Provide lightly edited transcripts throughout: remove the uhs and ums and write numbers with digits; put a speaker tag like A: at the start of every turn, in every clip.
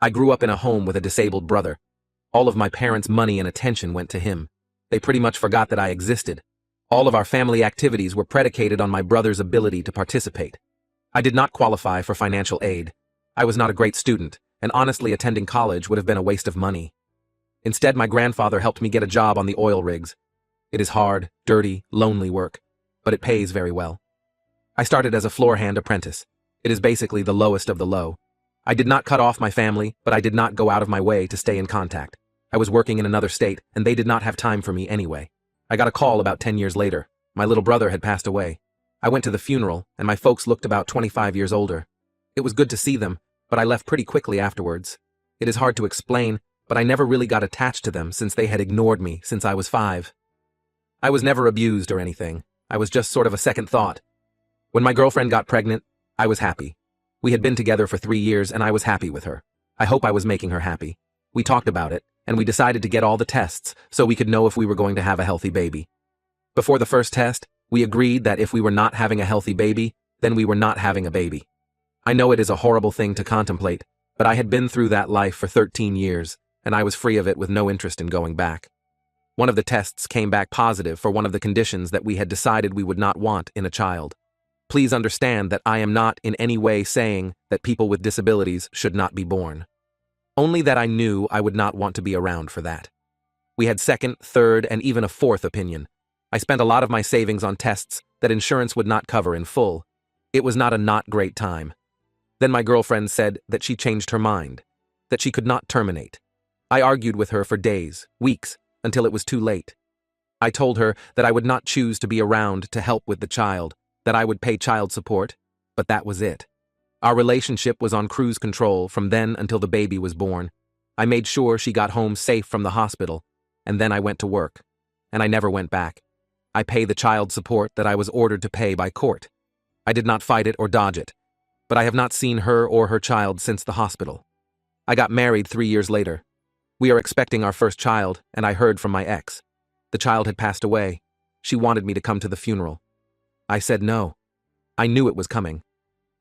A: I grew up in a home with a disabled brother. All of my parents' money and attention went to him. They pretty much forgot that I existed. All of our family activities were predicated on my brother's ability to participate. I did not qualify for financial aid. I was not a great student, and honestly attending college would have been a waste of money. Instead, my grandfather helped me get a job on the oil rigs. It is hard, dirty, lonely work, but it pays very well. I started as a floor hand apprentice. It is basically the lowest of the low. I did not cut off my family, but I did not go out of my way to stay in contact. I was working in another state, and they did not have time for me anyway. I got a call about 10 years later. My little brother had passed away. I went to the funeral, and my folks looked about 25 years older. It was good to see them, but I left pretty quickly afterwards. It is hard to explain, but I never really got attached to them since they had ignored me since I was 5. I was never abused or anything. I was just sort of a second thought. When my girlfriend got pregnant, I was happy. We had been together for 3 years, and I was happy with her. I hope I was making her happy. We talked about it, and we decided to get all the tests so we could know if we were going to have a healthy baby. Before the first test, we agreed that if we were not having a healthy baby, then we were not having a baby. I know it is a horrible thing to contemplate, but I had been through that life for 13 years, and I was free of it with no interest in going back. One of the tests came back positive for one of the conditions that we had decided we would not want in a child. Please understand that I am not in any way saying that people with disabilities should not be born. Only that I knew I would not want to be around for that. We had second, third, and even a fourth opinion. I spent a lot of my savings on tests that insurance would not cover in full. It was not a not great time. Then my girlfriend said that she changed her mind, that she could not terminate. I argued with her for days, weeks, until it was too late. I told her that I would not choose to be around to help with the child, that I would pay child support, but that was it. Our relationship was on cruise control from then until the baby was born. I made sure she got home safe from the hospital, and then I went to work, and I never went back. I pay the child support that I was ordered to pay by court. I did not fight it or dodge it, but I have not seen her or her child since the hospital. I got married 3 years later. We are expecting our first child, and I heard from my ex. The child had passed away. She wanted me to come to the funeral. I said no. I knew it was coming.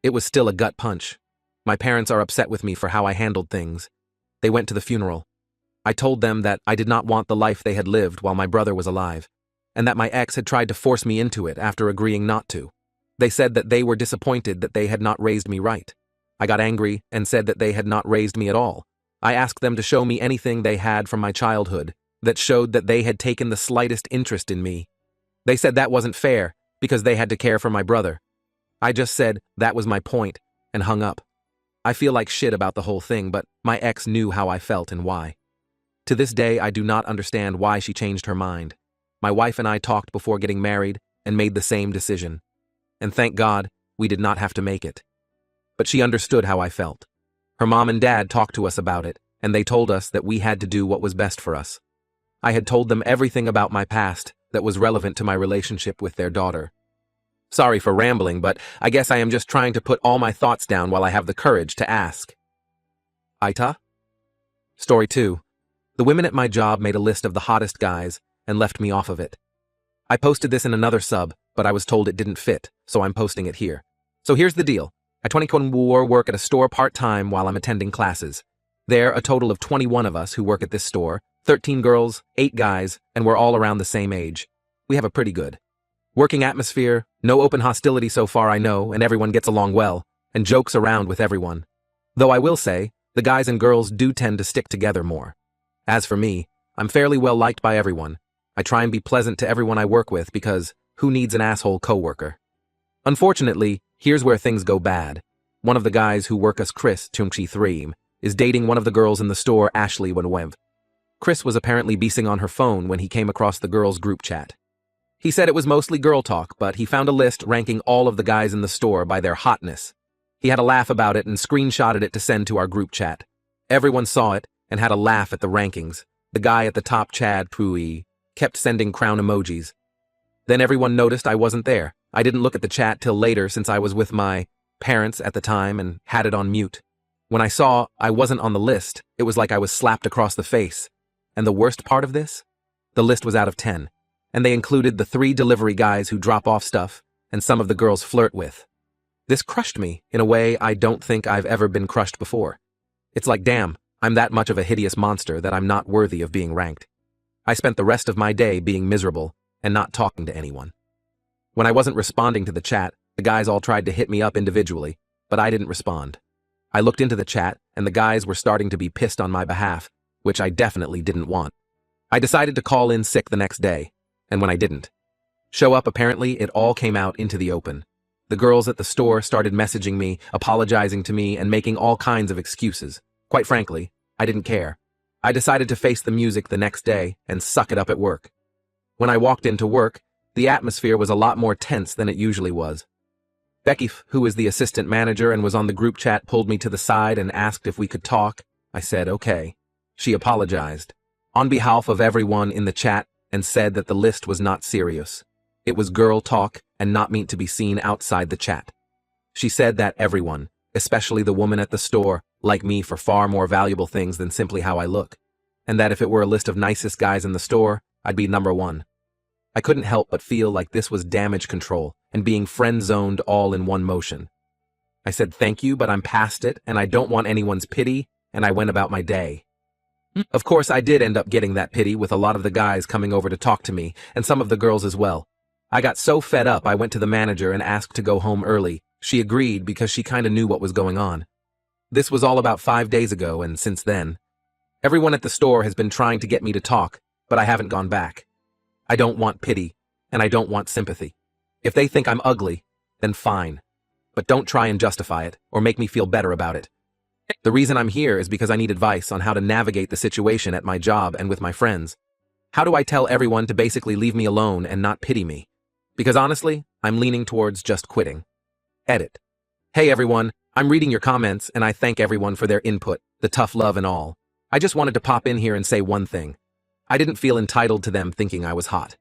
A: It was still a gut punch. My parents are upset with me for how I handled things. They went to the funeral. I told them that I did not want the life they had lived while my brother was alive, and that my ex had tried to force me into it after agreeing not to. They said that they were disappointed that they had not raised me right. I got angry and said that they had not raised me at all. I asked them to show me anything they had from my childhood that showed that they had taken the slightest interest in me. They said that wasn't fair because they had to care for my brother. I just said that was my point and hung up. I feel like shit about the whole thing, but my ex knew how I felt and why. To this day, I do not understand why she changed her mind. My wife and I talked before getting married and made the same decision. And thank God, we did not have to make it. But she understood how I felt. Her mom and dad talked to us about it, and they told us that we had to do what was best for us. I had told them everything about my past that was relevant to my relationship with their daughter. Sorry for rambling, but I guess I am just trying to put all my thoughts down while I have the courage to ask. Aita? Story 2. The women at my job made a list of the hottest guys and left me off of it. I posted this in another sub, but I was told it didn't fit, so I'm posting it here. So here's the deal. I 24 work at a store part-time while I'm attending classes. There, a total of 21 of us who work at this store, 13 girls, 8 guys, and we're all around the same age. We have a pretty good working atmosphere, no open hostility so far I know, and everyone gets along well, and jokes around with everyone. Though I will say, the guys and girls do tend to stick together more. As for me, I'm fairly well liked by everyone. I try and be pleasant to everyone I work with because who needs an asshole coworker? Unfortunately, here's where things go bad. One of the guys who work us, Chris Chungchi 3, is dating one of the girls in the store, Ashley Wenwev. Chris was apparently beasing on her phone when he came across the girls' group chat. He said it was mostly girl talk, but he found a list ranking all of the guys in the store by their hotness. He had a laugh about it and screenshotted it to send to our group chat. Everyone saw it and had a laugh at the rankings. The guy at the top, Chad Pui, kept sending crown emojis. Then everyone noticed I wasn't there. I didn't look at the chat till later since I was with my parents at the time and had it on mute. When I saw I wasn't on the list, it was like I was slapped across the face. And the worst part of this? The list was out of 10. And they included the 3 delivery guys who drop off stuff and some of the girls flirt with. This crushed me in a way I don't think I've ever been crushed before. It's like, damn, I'm that much of a hideous monster that I'm not worthy of being ranked. I spent the rest of my day being miserable and not talking to anyone. When I wasn't responding to the chat, the guys all tried to hit me up individually, but I didn't respond. I looked into the chat, and the guys were starting to be pissed on my behalf, which I definitely didn't want. I decided to call in sick the next day, and when I didn't show up, apparently it all came out into the open. The girls at the store started messaging me, apologizing to me, and making all kinds of excuses. Quite frankly, I didn't care. I decided to face the music the next day and suck it up at work. When I walked into work, the atmosphere was a lot more tense than it usually was. Becky, who is the assistant manager and was on the group chat, pulled me to the side and asked if we could talk. I said, okay. She apologized on behalf of everyone in the chat and said that the list was not serious. It was girl talk and not meant to be seen outside the chat. She said that everyone, especially the woman at the store, like me for far more valuable things than simply how I look, and that if it were a list of nicest guys in the store, I'd be number one. I couldn't help but feel like this was damage control and being friend-zoned all in one motion. I said thank you, but I'm past it, and I don't want anyone's pity, and I went about my day. Of course, I did end up getting that pity with a lot of the guys coming over to talk to me, and some of the girls as well. I got so fed up I went to the manager and asked to go home early. She agreed because she kinda knew what was going on. This was all about 5 days ago, and since then, everyone at the store has been trying to get me to talk, but I haven't gone back. I don't want pity, and I don't want sympathy. If they think I'm ugly, then fine. But don't try and justify it, or make me feel better about it. The reason I'm here is because I need advice on how to navigate the situation at my job and with my friends. How do I tell everyone to basically leave me alone and not pity me? Because honestly, I'm leaning towards just quitting. Edit. Hey everyone, I'm reading your comments and I thank everyone for their input, the tough love and all. I just wanted to pop in here and say one thing. I didn't feel entitled to them thinking I was hot.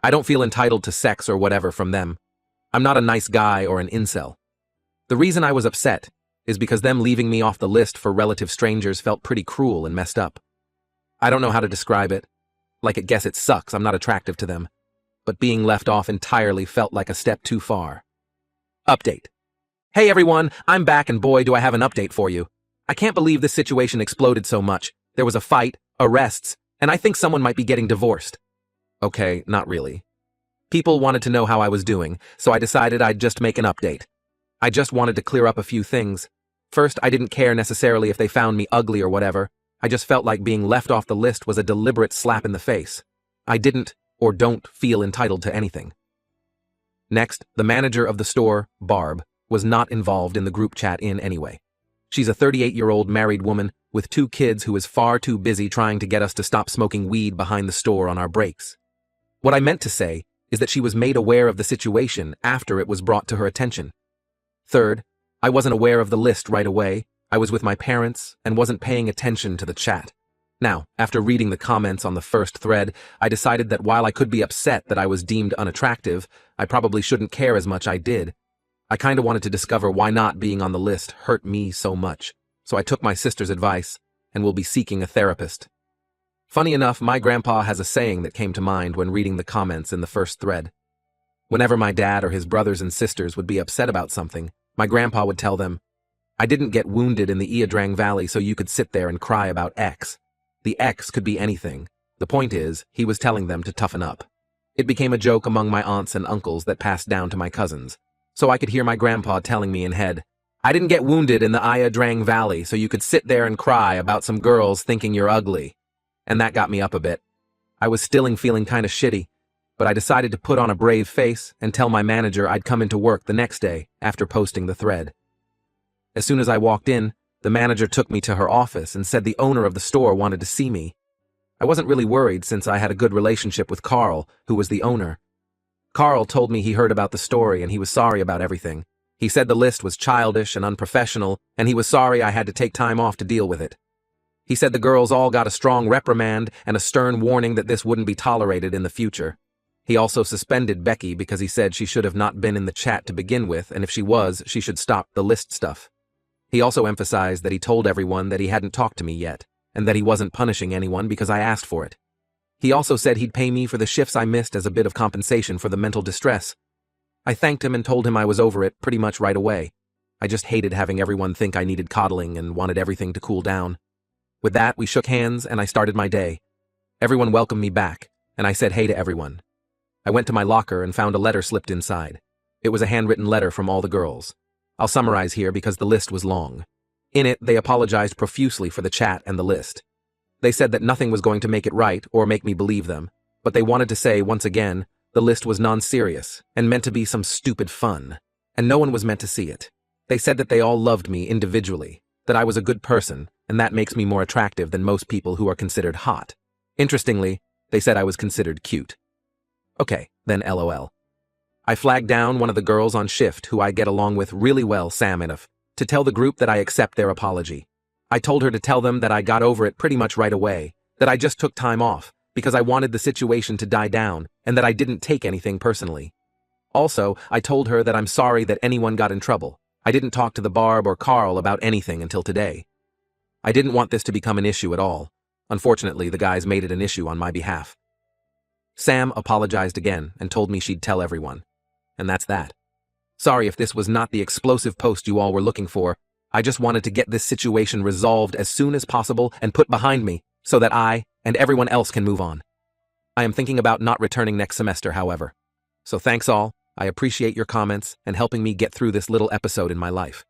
A: I don't feel entitled to sex or whatever from them. I'm not a nice guy or an incel. The reason I was upset is because them leaving me off the list for relative strangers felt pretty cruel and messed up. I don't know how to describe it. Like, I guess it sucks I'm not attractive to them. But being left off entirely felt like a step too far. Update. Hey everyone, I'm back and boy do I have an update for you. I can't believe this situation exploded so much. There was a fight, arrests, and I think someone might be getting divorced. Okay, not really. People wanted to know how I was doing, so I decided I'd just make an update. I just wanted to clear up a few things. First, I didn't care necessarily if they found me ugly or whatever. I just felt like being left off the list was a deliberate slap in the face. I didn't or don't feel entitled to anything. Next, the manager of the store, Barb, was not involved in the group chat in any way. She's a 38-year-old married woman with 2 kids who is far too busy trying to get us to stop smoking weed behind the store on our breaks. What I meant to say is that she was made aware of the situation after it was brought to her attention. Third, I wasn't aware of the list right away. I was with my parents and wasn't paying attention to the chat. Now, after reading the comments on the first thread, I decided that while I could be upset that I was deemed unattractive, I probably shouldn't care as much I did. I kinda wanted to discover why not being on the list hurt me so much, so I took my sister's advice and will be seeking a therapist. Funny enough, my grandpa has a saying that came to mind when reading the comments in the first thread. Whenever my dad or his brothers and sisters would be upset about something, my grandpa would tell them, I didn't get wounded in the Ia Drang Valley so you could sit there and cry about X. The X could be anything. The point is, he was telling them to toughen up. It became a joke among my aunts and uncles that passed down to my cousins. So I could hear my grandpa telling me in head, I didn't get wounded in the Ia Drang Valley so you could sit there and cry about some girls thinking you're ugly. And that got me up a bit. I was still feeling kinda shitty, but I decided to put on a brave face and tell my manager I'd come into work the next day after posting the thread. As soon as I walked in, the manager took me to her office and said the owner of the store wanted to see me. I wasn't really worried since I had a good relationship with Carl, who was the owner. Carl told me he heard about the story and he was sorry about everything. He said the list was childish and unprofessional, and he was sorry I had to take time off to deal with it. He said the girls all got a strong reprimand and a stern warning that this wouldn't be tolerated in the future. He also suspended Becky because he said she should have not been in the chat to begin with, and if she was, she should stop the list stuff. He also emphasized that he told everyone that he hadn't talked to me yet, and that he wasn't punishing anyone because I asked for it. He also said he'd pay me for the shifts I missed as a bit of compensation for the mental distress. I thanked him and told him I was over it pretty much right away. I just hated having everyone think I needed coddling and wanted everything to cool down. With that, we shook hands and I started my day. Everyone welcomed me back, and I said hey to everyone. I went to my locker and found a letter slipped inside. It was a handwritten letter from all the girls. I'll summarize here because the list was long. In it, they apologized profusely for the chat and the list. They said that nothing was going to make it right or make me believe them, but they wanted to say, once again, the list was non-serious and meant to be some stupid fun, and no one was meant to see it. They said that they all loved me individually, that I was a good person, and that makes me more attractive than most people who are considered hot. Interestingly, they said I was considered cute. Okay, then LOL. I flagged down one of the girls on shift who I get along with really well, Sam enough, to tell the group that I accept their apology. I told her to tell them that I got over it pretty much right away, that I just took time off because I wanted the situation to die down and that I didn't take anything personally. Also, I told her that I'm sorry that anyone got in trouble. I didn't talk to the Barb or Carl about anything until today. I didn't want this to become an issue at all. Unfortunately, the guys made it an issue on my behalf. Sam apologized again and told me she'd tell everyone. And that's that. Sorry if this was not the explosive post you all were looking for. I just wanted to get this situation resolved as soon as possible and put behind me so that I and everyone else can move on. I am thinking about not returning next semester, however. So thanks all. I appreciate your comments and helping me get through this little episode in my life.